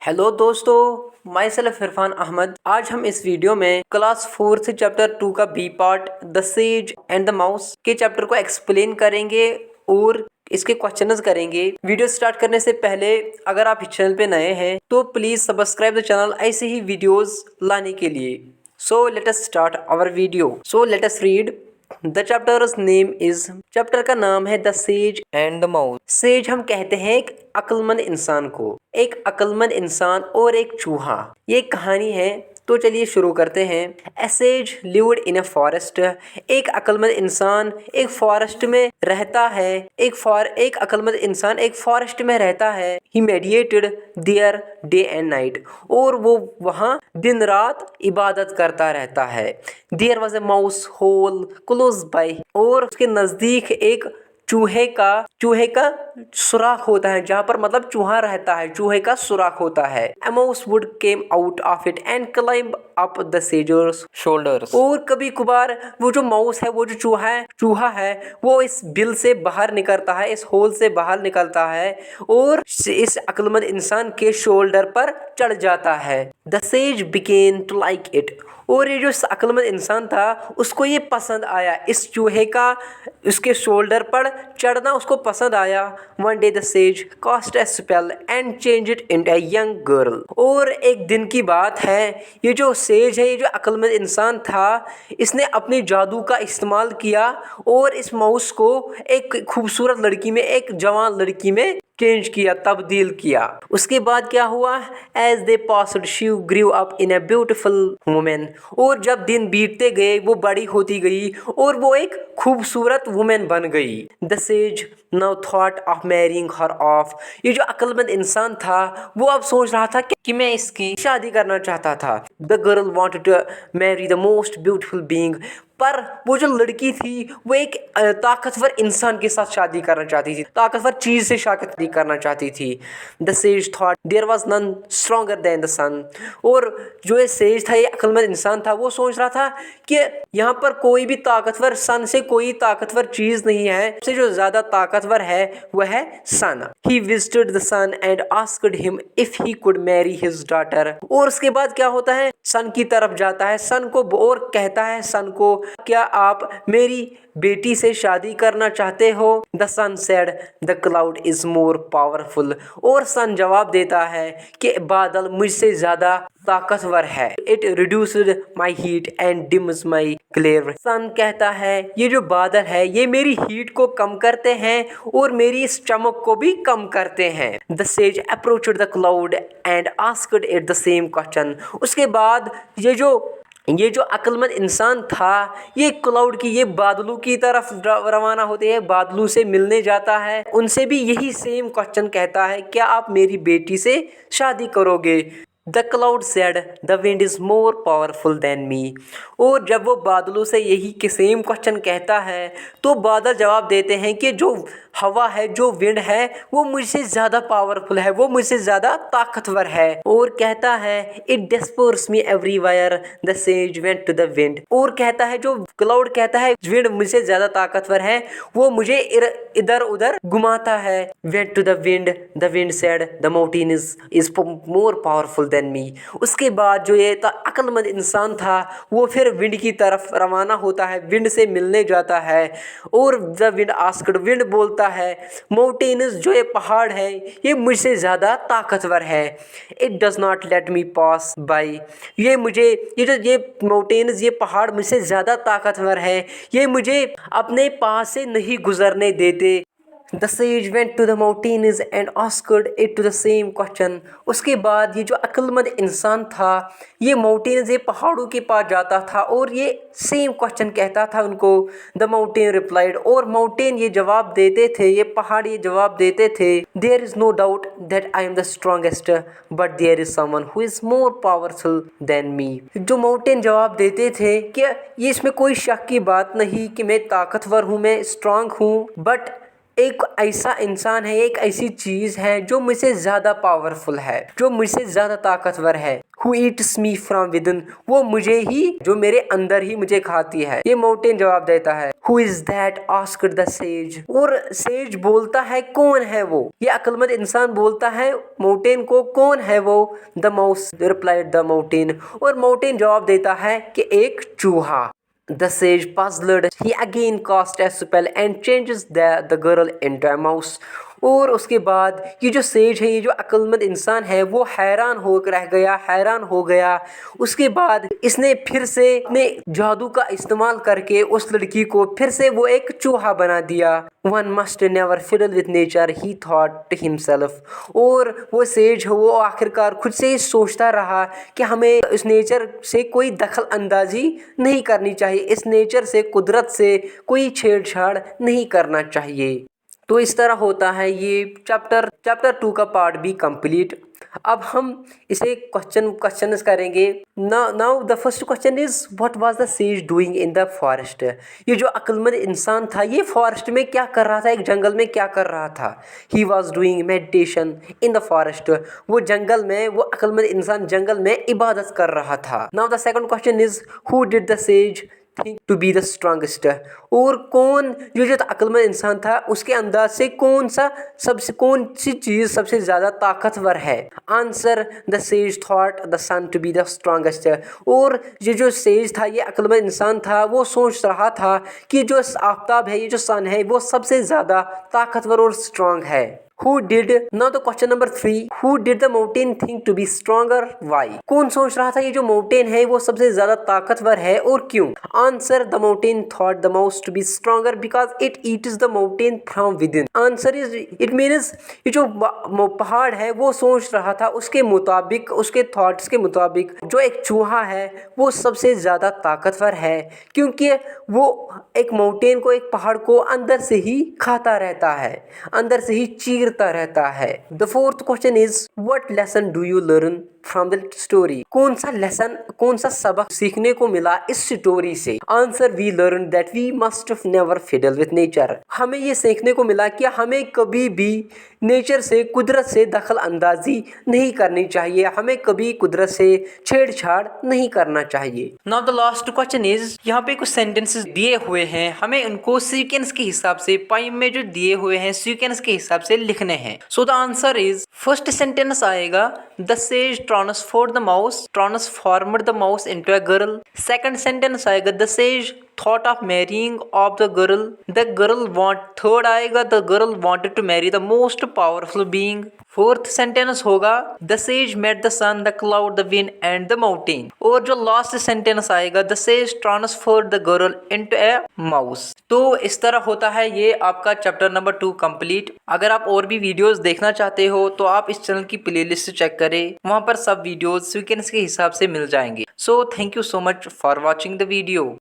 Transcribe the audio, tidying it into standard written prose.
Hello दोस्तों, my self Irfan Ahmad. आज हम इस वीडियो में क्लास 4 से चैप्टर 2 का B part the sage and the mouse के चैप्टर को एक्सप्लेन करेंगे और इसके क्वेश्चंस करेंगे। वीडियो स्टार्ट करने से पहले अगर आप इस चैनल पे नए हैं तो प्लीज सब्सक्राइब द चैनल ऐसे ही वीडियोस लाने के लिए। So let us start our video. So let us read the chapters name is, chapter का नाम है the sage and the mouse. Sage हम कहते हैं एक अक्लमंद इंसान को, एक अक्लमंद इंसान और एक चूहा। ये एक कहानी है, तो चलिए शुरू करते हैं। A sage lived in a forest, एक अक्लमंद इंसान एक फॉरेस्ट में रहता है। एक अक्लमंद इंसान एक फॉरेस्ट में रहता है। He meditated there day and night, और वो वहाँ दिन रात इबादत करता रहता है। There was a mouse hole close by, और उसके नजदीक एक चूहे का सुराख होता है, जहाँ पर मतलब चूहा रहता है, चूहे का सुराख होता है। A mouse would came out of it and climb up the sage's shoulders, और कभी कभार वो जो माउस है, वो जो चूहा है वो इस बिल से बाहर निकलता है, इस होल से बाहर निकलता है और इस अक्लमंद इंसान के शोल्डर पर चढ़ जाता है। The sage began to like it, और ये जो अक्लमंद इंसान था उसको ये पसंद आया, इस चूहे का उसके शोल्डर पर चढ़ना उसको पसंद आया। One day the sage cast a spell and change it into a young girl, और एक दिन की बात है, ये जो सेज है, ये जो अक्लमंद इंसान था, इसने अपने जादू का इस्तेमाल किया और इस माउस को एक खूबसूरत लड़की में, एक जवान लड़की में चेंज किया, तब्दील किया। उसके बाद क्या हुआ, as they passed she grew up in a beautiful women, और जब दिन बीतते गए वो बड़ी होती गई और वो एक खूबसूरत वुमेन बन गई। The sage now thought of marrying her of, ये जो अक्लमंद इंसान था वो अब सोच रहा था कि मैं इसकी शादी करना चाहता था। The girl wanted to marry the most beautiful being, पर वो जो लड़की थी वो एक ताकतवर इंसान के साथ शादी करना चाहती थी, ताकतवर चीज से शादी करना चाहती थी। The sage thought there was none stronger than the sun, और जो ये सेज था, ये अक्लमंद इंसान था, वो सोच रहा था कि यहाँ पर कोई भी ताकतवर, सन से कोई ताकतवर चीज नहीं है, सबसे जो ज्यादा ताकतवर है वह है sun. He visited the sun and asked him if he could marry his daughter, और उसके बाद क्या होता है, सन की तरफ जाता है, सन को और कहता है सन को, क्या आप मेरी बेटी से शादी करना चाहते हो? The sun said the cloud is more powerful, और सन जवाब देता है कि बादल मुझसे ज्यादा ताकतवर है। It reduced my heat and dims my glare, sun कहता है ये जो बादल है ये मेरी हीट को कम करते हैं और मेरी इस चमक को भी कम करते हैं। The sage approached the cloud and asked it the same question, उसके बाद ये जो अक्लमंद इंसान था, ये क्लाउड की, ये बादलों की तरफ रवाना होते हैं, बादलों से मिलने जाता है, उनसे भी यही सेम क्वेश्चन कहता है, क्या आप मेरी बेटी से शादी करोगे? The cloud said the wind is more powerful than मी, और जब वो बादलों से यही के सेम क्वेश्चन कहता है तो बादल जवाब देते हैं कि जो हवा है, जो विंड है, वो मुझसे ज़्यादा पावरफुल है, वो मुझसे ज़्यादा ताकतवर है। और कहता है it disperse me everywhere, the sage went to the wind, और कहता है, जो क्लाउड कहता है विंड मुझसे ज़्यादा ताकतवर है, वो मुझे इधर उधर घुमाता है। Went to the wind said the mountain is more powerful than me, उसके बाद जो ये अक्लमंद इंसान था वो फिर विंड की तरफ रवाना होता है, विंड से मिलने जाता है, और द विंड आस्क्ड, विंड बोलता है माउंटेन्स, जो ये पहाड़ है ये मुझसे ज़्यादा ताकतवर है। It does not let me pass by, ये माउंटेन्स, ये पहाड़ मुझसे ज़्यादा ताकतवर है, ये मुझे अपने पास से नहीं गुजरने देते। The sage went to the mountains and asked it to the same question, उसके बाद ये जो अक्लमंद इंसान था ये माउंटेन्स, ये पहाड़ों के पास जाता था और ये सेम क्वेश्चन कहता था उनको। द माउंटेन रिप्लाइड, और माउंटेन ये जवाब देते थे, ये पहाड़ ये जवाब देते थे, there is no doubt that I am the strongest but there is someone who is more powerful than me, जो माउंटेन जवाब देते थे कि ये इसमें कोई शक की बात नहीं कि मैं ताकतवर हूँ, मैं स्ट्रांग हूँ, बट एक ऐसा इंसान है, एक ऐसी चीज है जो मुझसे ज्यादा पावरफुल है, जो मुझसे ज्यादा ताकतवर है। Who eats me from within, वो मुझे ही, जो मेरे अंदर ही मुझे खाती है, ये माउंटेन जवाब देता है। Who is that asked the sage. और सेज बोलता है कौन है वो, ये अक्लमंद इंसान बोलता है माउंटेन को कौन है वो। The mouse replied the mountain, और माउंटेन जवाब देता है कि एक चूहा। The sage puzzled, he again cast a spell and changes the girl into a mouse. और उसके बाद ये जो सेज है, ये जो अक्लमंद इंसान है, वो हैरान हो रह गया, हैरान हो गया। उसके बाद इसने फिर से अपने जादू का इस्तेमाल करके उस लड़की को फिर से वो एक चूहा बना दिया। One must never fiddle with nature, he thought to himself. और वो सेज है, वो आखिरकार खुद से ही सोचता रहा कि हमें इस नेचर से कोई दखल अंदाजी नहीं करनी चाहिए, इस नेचर से, कुदरत से कोई छेड़छाड़ नहीं करना चाहिए। तो इस तरह होता है ये चैप्टर 2 का पार्ट भी कंप्लीट। अब हम इसे क्वेश्चंस करेंगे। Now the first question is what was the sage doing in the forest. ये जो अक्लमंद इंसान था, ये फॉरेस्ट में क्या कर रहा था, एक जंगल में क्या कर रहा था। He was doing meditation in the forest, वो जंगल में, वो अक्लमंद इंसान जंगल में इबादत कर रहा था। Now the second question is who did the sage think to be the strongest. और कौन, जो अक्लमंद इंसान था, उसके अंदाज से कौन सी चीज सबसे ज्यादा ताकतवर है। Answer the sage thought the sun to be the strongest. और ये जो सेज था, ये अक्लमंद इंसान था, वो सोच रहा था कि जो आफ्ताब है, ये जो सन है, वो सबसे ज्यादा ताकतवर और स्ट्रांग है। Who did, now the question number 3, who did the mountain think to be stronger, why? कौन सोच रहा था ये जो माउंटेन है वो सबसे ज्यादा ताकतवर है और क्यों। Answer the mountain thought the mouse to be stronger because it eats the mountain from within. Answer is it means ये जो पहाड़ है वो सोच रहा था उसके मुताबिक, उसके थॉट्स के मुताबिक, जो एक चूहा है वो सबसे ज्यादा ताकतवर है, क्योंकि वो एक माउंटेन को, एक पहाड़ को अंदर से ही खाता रहता है, अंदर से ही चीरता रहता है। The fourth question is what lesson do you learn from the story. कौन सा लेसन, कौन सा सबक सीखने को मिला इस स्टोरी से। Answer we learn that we must never fiddle with nature. हमें ये सीखने को मिला कि हमें कभी भी नेचर से, कुदरत से दखल अंदाजी नहीं करनी चाहिए, हमें कभी कुदरत से छेड़छाड़ नहीं करना चाहिए। Now the last question is, यहाँ पे कुछ सेंटेंसेस दिए हुए हैं, हमें उनको सीक्वेंस के हिसाब से, पाइम में जो दिए हुए हैं सीक्वेंस के हिसाब से लिखने हैं। So the answer is, first sentence आएगा the sage transformed the mouse into a girl। Second sentence आएगा the sage thought of marrying of the girl, third आएगा the girl wanted to marry the most powerful being। Fourth sentence होगा the sage met the sun, the cloud, the wind and the mountain। और जो last sentence आएगा the says transferred the girl into a mouse। तो इस तरह होता है ये आपका चैप्टर नंबर 2 कंप्लीट। अगर आप और भी वीडियोस देखना चाहते हो तो आप इस चैनल की प्लेलिस्ट चेक करें, वहां पर सब वीडियोस सीक्वेंस के हिसाब से मिल जाएंगे। So thank you so much for watching the video.